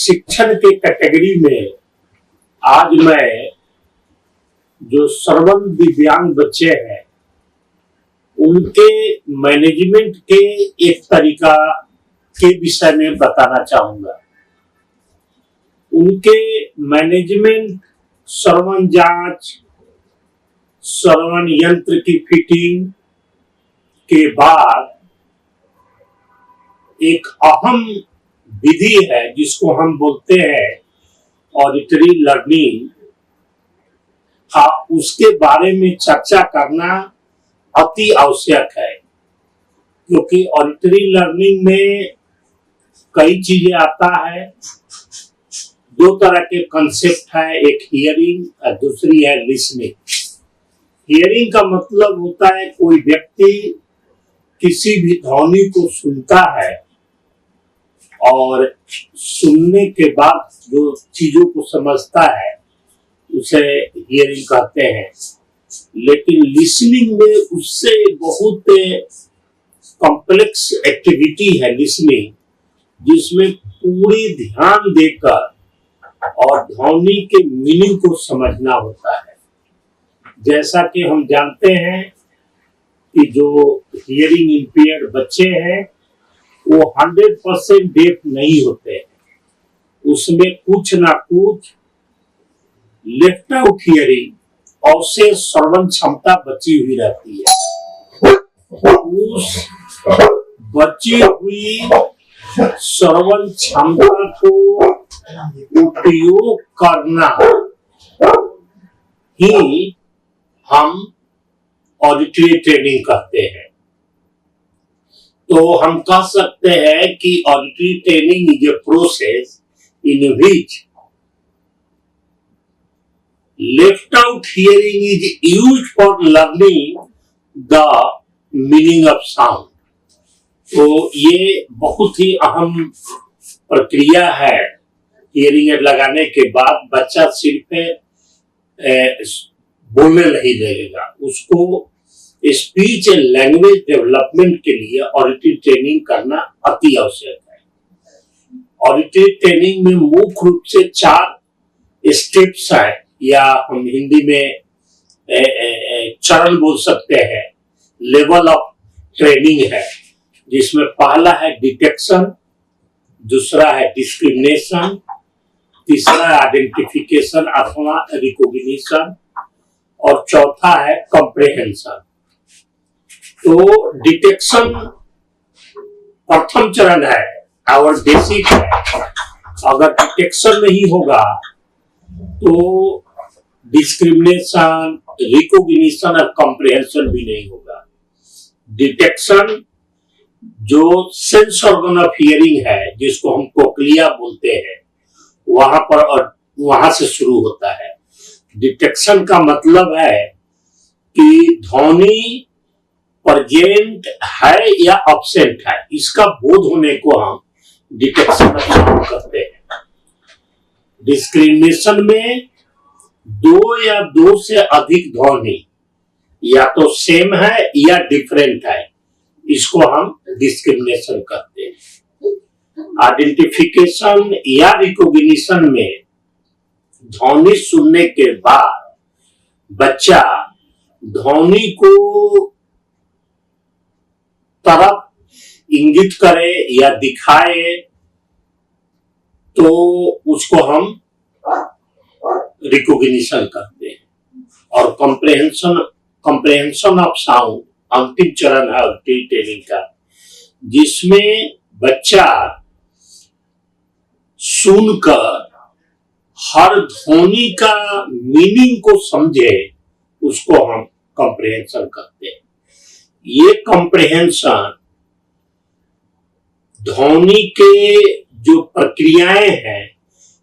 शिक्षण के कैटेगरी में आज मैं जो श्रवण दिव्यांग बच्चे हैं उनके मैनेजमेंट के एक तरीका के विषय में बताना चाहूंगा। उनके मैनेजमेंट, श्रवण जांच, श्रवण यंत्र की फिटिंग के बाद एक अहम विधि है जिसको हम बोलते हैं ऑडिटरी लर्निंग। हाँ, उसके बारे में चर्चा करना अति आवश्यक है, क्योंकि ऑडिटरी लर्निंग में कई चीजें आता है। दो तरह के कंसेप्ट है, एक हियरिंग और दूसरी है लिसनिंग। हियरिंग का मतलब होता है कोई व्यक्ति किसी भी ध्वनि को सुनता है और सुनने के बाद जो चीजों को समझता है उसे हियरिंग कहते हैं। लेकिन लिसनिंग में उससे बहुत कॉम्प्लेक्स एक्टिविटी है लिसनिंग, जिसमें पूरी ध्यान देकर और ध्वनि के मीनिंग को समझना होता है। जैसा कि हम जानते हैं कि जो हियरिंग इंपेयर्ड बच्चे हैं वो 100% डेफ नहीं होते हैं, उसमें कुछ ना कुछ लेफ्ट आउट हियरिंग और से श्रवण क्षमता बची हुई रहती है। उस बची हुई श्रवण क्षमता को उपयोग करना ही हम ऑडिटरी ट्रेनिंग कहते हैं। तो हम कह सकते हैं कि auditory training is a process in which left out hearing is used for learning the meaning of sound. तो ये बहुत ही अहम प्रक्रिया है। हियरिंग एड लगाने के बाद बच्चा सिर्फ बोलने नहीं लगेगा, उसको स्पीच एंड लैंग्वेज डेवलपमेंट के लिए ऑडिटरी ट्रेनिंग करना अति आवश्यक है। ऑडिटरी ट्रेनिंग में मुख्य रूप से 4 स्टेप्स हैं, या हम हिंदी में चरण बोल सकते हैं, लेवल ऑफ ट्रेनिंग है, जिसमें पहला है डिटेक्शन, दूसरा है डिस्क्रिमिनेशन, तीसरा है आइडेंटिफिकेशन अथवा रिकॉग्निशन और चौथा है कॉम्प्रिहेंशन। तो डिटेक्शन प्रथम चरण है और बेसिक है। अगर डिटेक्शन नहीं होगा तो डिस्क्रिमिनेशन, रिकॉग्निशन और कॉम्प्रिहेंशन भी नहीं होगा। डिटेक्शन जो सेंस ऑर्गन ऑफ हियरिंग है, जिसको हम कोक्लिया बोलते हैं, वहां पर और वहां से शुरू होता है। डिटेक्शन का मतलब है कि ध्वनि प्रेजेंट है या अब्सेंट है, इसका बोध होने को हम डिटेक्शन कहते हैं। डिस्क्रिमिनेशन में 2 या 2 से अधिक ध्वनि या तो सेम है या डिफरेंट है, इसको हम डिस्क्रिमिनेशन कहते हैं। आइडेंटिफिकेशन या रिकॉग्निशन में ध्वनि सुनने के बाद बच्चा ध्वनि को तरफ इंगित करे या दिखाए तो उसको हम रिकॉग्निशन करते हैं। और कॉम्प्रिहेंशन ऑफ साउंड अंतिम चरण है ऑडिटरी ट्रेनिंग का, जिसमें बच्चा सुनकर हर ध्वनि का मीनिंग को समझे, उसको हम कॉम्प्रिहेंशन कहते हैं। ये कॉम्प्रिहेंशन ध्वनि के जो प्रक्रियाएं हैं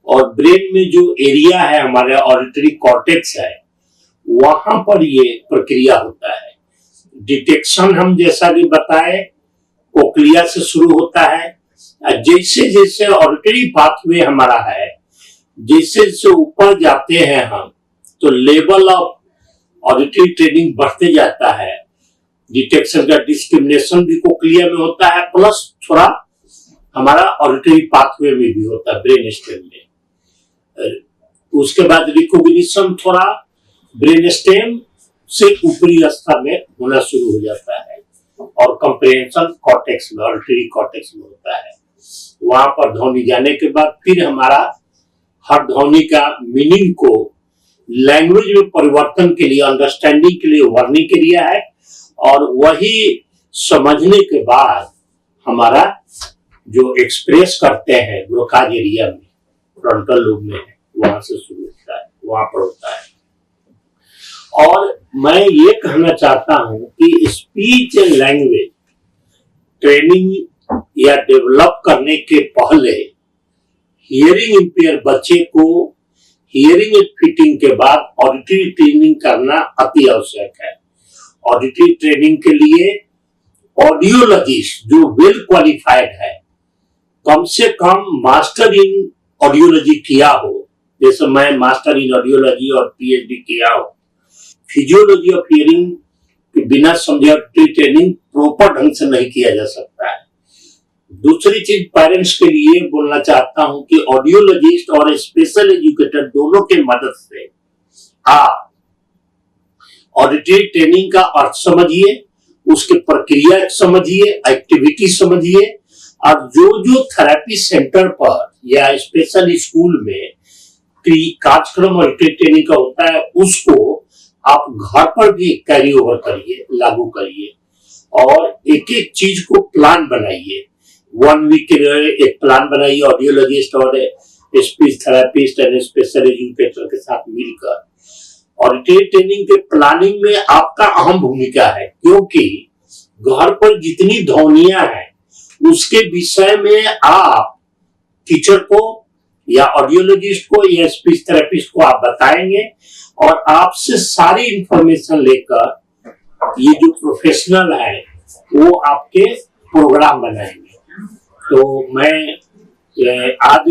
और ब्रेन में जो एरिया है, हमारे ऑडिटरी कॉर्टेक्स है, वहां पर ये प्रक्रिया होता है। डिटेक्शन हम जैसा भी बताए कोक्लिया से शुरू होता है। जैसे जैसे ऑडिटरी पाथवे हमारा है, जैसे जैसे ऊपर जाते हैं हम, तो लेवल ऑफ ऑडिटरी ट्रेनिंग बढ़ते जाता है। डिटेक्शन का डिस्क्रिमिनेशन भी कोक्लिया में होता है, प्लस थोड़ा हमारा ऑडिटरी पाथवे में भी होता है ब्रेन स्टेम में। उसके बाद रिकॉग्निशन थोड़ा ब्रेन स्टेम से ऊपरी स्तर में होना शुरू हो जाता है और कंप्रेहेंशन कॉर्टेक्स में, ऑडिटरी कॉर्टेक्स में होता है। वहां पर ध्वनि जाने के बाद फिर हमारा हर ध्वनि का मीनिंग को लैंग्वेज में परिवर्तन के लिए, अंडरस्टैंडिंग के लिए उभरने के लिए है, और वही समझने के बाद हमारा जो एक्सप्रेस करते हैं ब्रोकाज एरिया में, फ्रंटल लोब में है, वहां से शुरू होता है, वहां पर होता है। और मैं ये कहना चाहता हूं कि स्पीच एंड लैंग्वेज ट्रेनिंग या डेवलप करने के पहले हियरिंग इंपेयर बच्चे को हियरिंग फिटिंग के बाद ऑडिटरी ट्रेनिंग करना अति आवश्यक है। ऑडिटरी ट्रेनिंग के लिए ऑडियोलॉजिस्ट जो वेल क्वालिफाइड है, कम से कम मास्टर इन ऑडियोलॉजी किया हो, जैसे मैं मास्टर इन ऑडियोलॉजी और पीएचडी किया हो। फिजियोलॉजी ऑफ हियरिंग के बिना समझे ऑडिटरी ट्रेनिंग प्रॉपर ढंग से नहीं किया जा सकता है। दूसरी चीज पेरेंट्स के लिए बोलना चाहता हूं कि ऑडियोलॉजिस्ट और स्पेशल एजुकेटर दोनों के मदद से आप ऑडिटरी ट्रेनिंग का अर्थ समझिए, उसके प्रक्रिया समझिए, एक्टिविटी समझिए, और जो थेरेपी सेंटर पर या स्पेशल स्कूल में कार्यक्रम ऑडिटरी ट्रेनिंग का होता है उसको आप घर पर भी कैरी ओवर करिए, लागू करिए, और एक एक चीज को प्लान बनाइए। 1 वीक के लिए एक प्लान बनाइए ऑडियोलॉजिस्ट और speech therapist and special educator के साथ मिलकर। ऑडिटरी ट्रेनिंग के प्लानिंग में आपका अहम भूमिका है, क्योंकि घर पर जितनी ध्वनियां हैं उसके विषय में आप टीचर को या ऑडियोलॉजिस्ट को या स्पीच थेरेपिस्ट को आप बताएंगे, और आपसे सारी इंफॉर्मेशन लेकर ये जो प्रोफेशनल है वो आपके प्रोग्राम बनाएंगे। तो मैं आज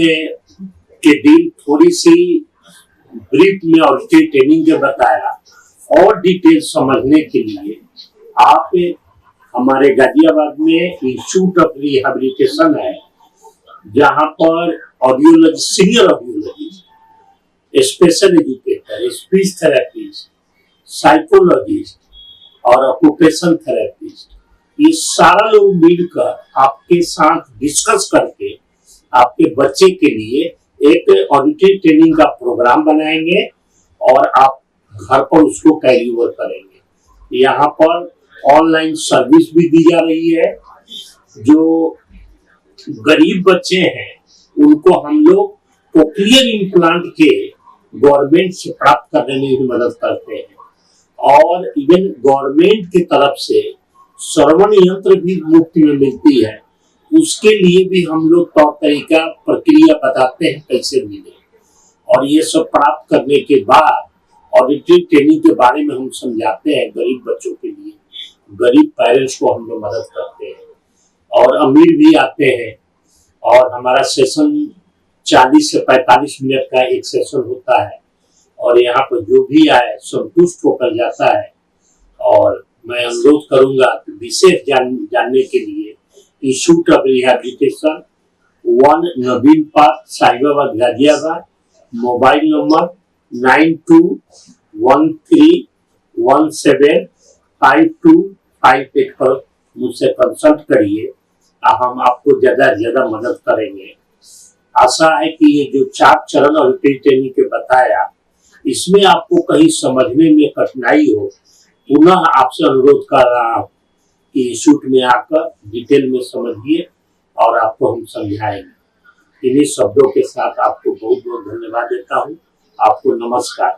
के दिन थोड़ी सी ब्रीफ में ऑडिटरी ट्रेनिंग के बताया, और डिटेल समझने के लिए आप हमारे गाजियाबाद में इंस्टीट्यूट ऑफ रिहैबिलिटेशन है, जहां पर audiology, senior audiologist, special educator, speech therapist, psychologist और ऑक्यूपेशन थेरेपिस्ट, ये सारा लोग मिलकर आपके साथ डिस्कस करके आपके बच्चे के लिए एक ऑडिटरी ट्रेनिंग का प्रोग्राम बनाएंगे और आप घर पर उसको कैरी ओवर करेंगे। यहाँ पर ऑनलाइन सर्विस भी दी जा रही है। जो गरीब बच्चे हैं उनको हम लोग कोक्लियर इम्प्लांट के गवर्नमेंट से प्राप्त करने में भी मदद करते हैं, और इवन गवर्नमेंट की तरफ से श्रवण यंत्र भी मुफ्त में मिलती है, उसके लिए भी हम लोग तौर तरीका प्रक्रिया बताते हैं कैसे मिले। और ये सब प्राप्त करने के बाद ऑडिटरी ट्रेनिंग के बारे में हम समझाते हैं गरीब बच्चों के लिए, गरीब पेरेंट्स को हम लोग मदद करते हैं, और अमीर भी आते हैं। और हमारा सेशन 40 से 45 मिनट का एक सेशन होता है, और यहाँ पर जो भी आए संतुष्ट होकर जाता है। और मैं अनुरोध करूंगा कि विशेष जानने के लिए institute of rehabilitation 1 Naveen park, Sahibabad, Ghaziabad, mobile number 9213175258 पर मुझसे कंसल्ट करिए, हम आपको ज्यादा से ज्यादा मदद करेंगे। आशा है कि ये जो 4 चरण ऑडिटरी ट्रेनिंग के बताया, इसमें आपको कहीं समझने में कठिनाई हो, पुनः आपसे अनुरोध कर रहा हूं कि इंस्टीट्यूट में आकर डिटेल में समझिए और आपको हम समझाएंगे। इन्हीं शब्दों के साथ आपको बहुत बहुत धन्यवाद देता हूं। आपको नमस्कार।